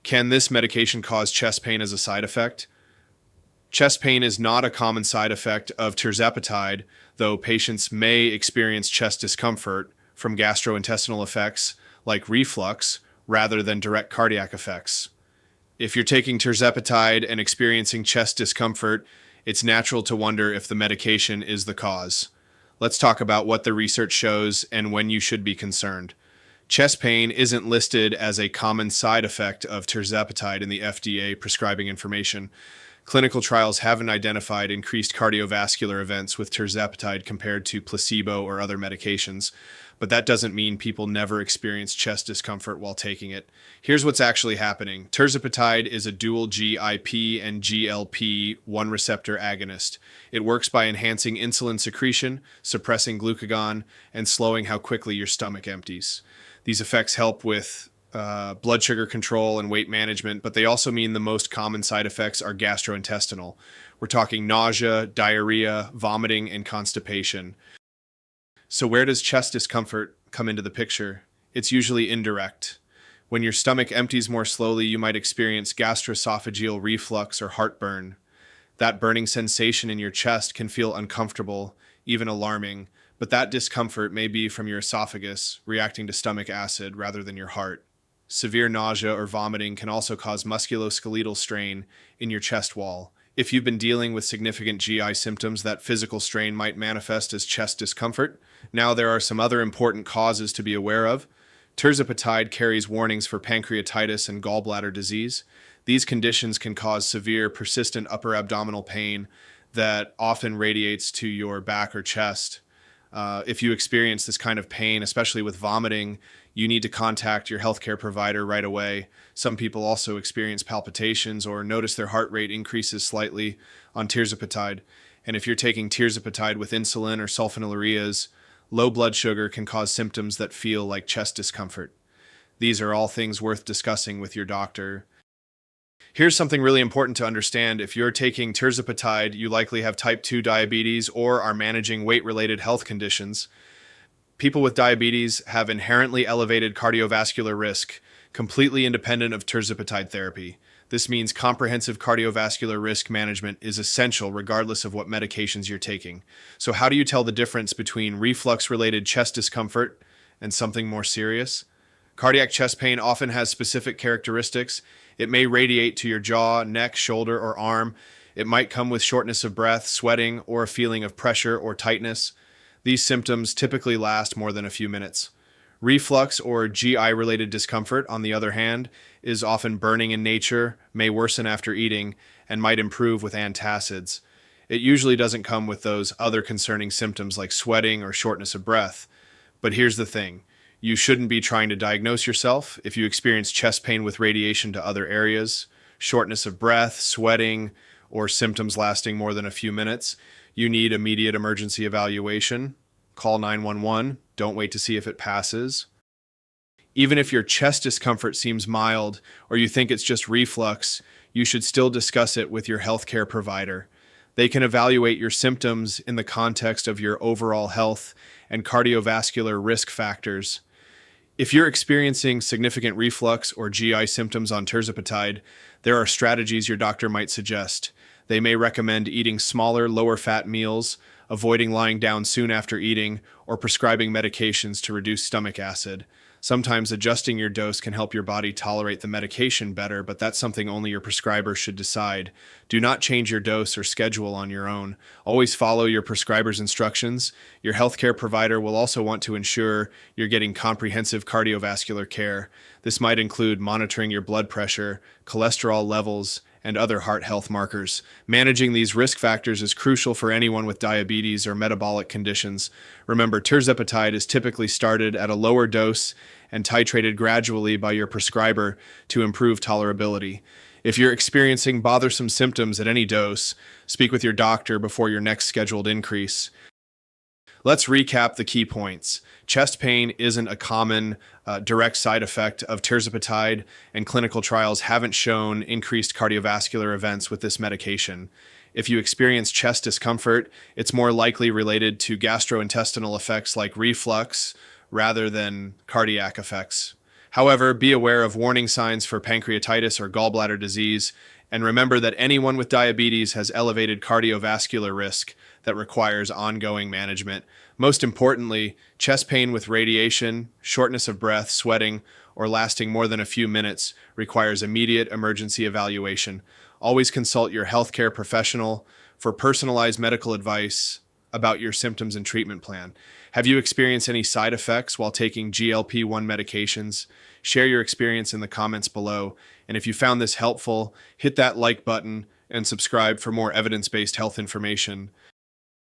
Can this medication cause chest pain as a side effect? Chest pain is not a common side effect of tirzepatide, though patients may experience chest discomfort from gastrointestinal effects like reflux rather than direct cardiac effects. If you're taking tirzepatide and experiencing chest discomfort, it's natural to wonder if the medication is the cause. Let's talk about what the research shows and when you should be concerned. Chest pain isn't listed as a common side effect of tirzepatide in the FDA prescribing information. Clinical trials haven't identified increased cardiovascular events with tirzepatide compared to placebo or other medications, but that doesn't mean people never experience chest discomfort while taking it. Here's what's actually happening. Tirzepatide is a dual GIP and GLP-1 receptor agonist. It works by enhancing insulin secretion, suppressing glucagon, and slowing how quickly your stomach empties. These effects help with blood sugar control and weight management, but they also mean the most common side effects are gastrointestinal. We're talking nausea, diarrhea, vomiting, and constipation. So where does chest discomfort come into the picture? It's usually indirect. When your stomach empties more slowly, you might experience gastroesophageal reflux or heartburn. That burning sensation in your chest can feel uncomfortable, even alarming, but that discomfort may be from your esophagus reacting to stomach acid rather than your heart. Severe nausea or vomiting can also cause musculoskeletal strain in your chest wall. If you've been dealing with significant GI symptoms, that physical strain might manifest as chest discomfort. Now, there are some other important causes to be aware of. Tirzepatide carries warnings for pancreatitis and gallbladder disease. These conditions can cause severe, persistent upper abdominal pain that often radiates to your back or chest. If you experience this kind of pain, especially with vomiting, you need to contact your healthcare provider right away. Some people also experience palpitations or notice their heart rate increases slightly on tirzepatide. And if you're taking tirzepatide with insulin or sulfonylureas, low blood sugar can cause symptoms that feel like chest discomfort. These are all things worth discussing with your doctor. Here's something really important to understand. If you're taking tirzepatide, you likely have type 2 diabetes or are managing weight-related health conditions. People with diabetes have inherently elevated cardiovascular risk, completely independent of tirzepatide therapy. This means comprehensive cardiovascular risk management is essential regardless of what medications you're taking. So how do you tell the difference between reflux-related chest discomfort and something more serious? Cardiac chest pain often has specific characteristics. It may radiate to your jaw, neck, shoulder, or arm. It might come with shortness of breath, sweating, or a feeling of pressure or tightness. These symptoms typically last more than a few minutes. Reflux or GI-related discomfort, on the other hand, is often burning in nature, may worsen after eating, and might improve with antacids. It usually doesn't come with those other concerning symptoms like sweating or shortness of breath. But here's the thing. You shouldn't be trying to diagnose yourself. If you experience chest pain with radiation to other areas, shortness of breath, sweating, or symptoms lasting more than a few minutes, you need immediate emergency evaluation. Call 911. Don't wait to see if it passes. Even if your chest discomfort seems mild or you think it's just reflux, you should still discuss it with your healthcare provider. They can evaluate your symptoms in the context of your overall health and cardiovascular risk factors. If you're experiencing significant reflux or GI symptoms on tirzepatide, there are strategies your doctor might suggest. They may recommend eating smaller, lower-fat meals, avoiding lying down soon after eating, or prescribing medications to reduce stomach acid. Sometimes adjusting your dose can help your body tolerate the medication better, but that's something only your prescriber should decide. Do not change your dose or schedule on your own. Always follow your prescriber's instructions. Your healthcare provider will also want to ensure you're getting comprehensive cardiovascular care. This might include monitoring your blood pressure, cholesterol levels, and other heart health markers. Managing these risk factors is crucial for anyone with diabetes or metabolic conditions. Remember, tirzepatide is typically started at a lower dose and titrated gradually by your prescriber to improve tolerability. If you're experiencing bothersome symptoms at any dose, speak with your doctor before your next scheduled increase. Let's recap the key points. Chest pain isn't a common direct side effect of tirzepatide, and clinical trials haven't shown increased cardiovascular events with this medication. If you experience chest discomfort, it's more likely related to gastrointestinal effects like reflux rather than cardiac effects. However, be aware of warning signs for pancreatitis or gallbladder disease, and remember that anyone with diabetes has elevated cardiovascular risk that requires ongoing management. Most importantly, chest pain with radiation, shortness of breath, sweating, or lasting more than a few minutes requires immediate emergency evaluation. Always consult your healthcare professional for personalized medical advice about your symptoms and treatment plan. Have you experienced any side effects while taking GLP-1 medications? Share your experience in the comments below. And if you found this helpful, hit that like button and subscribe for more evidence-based health information.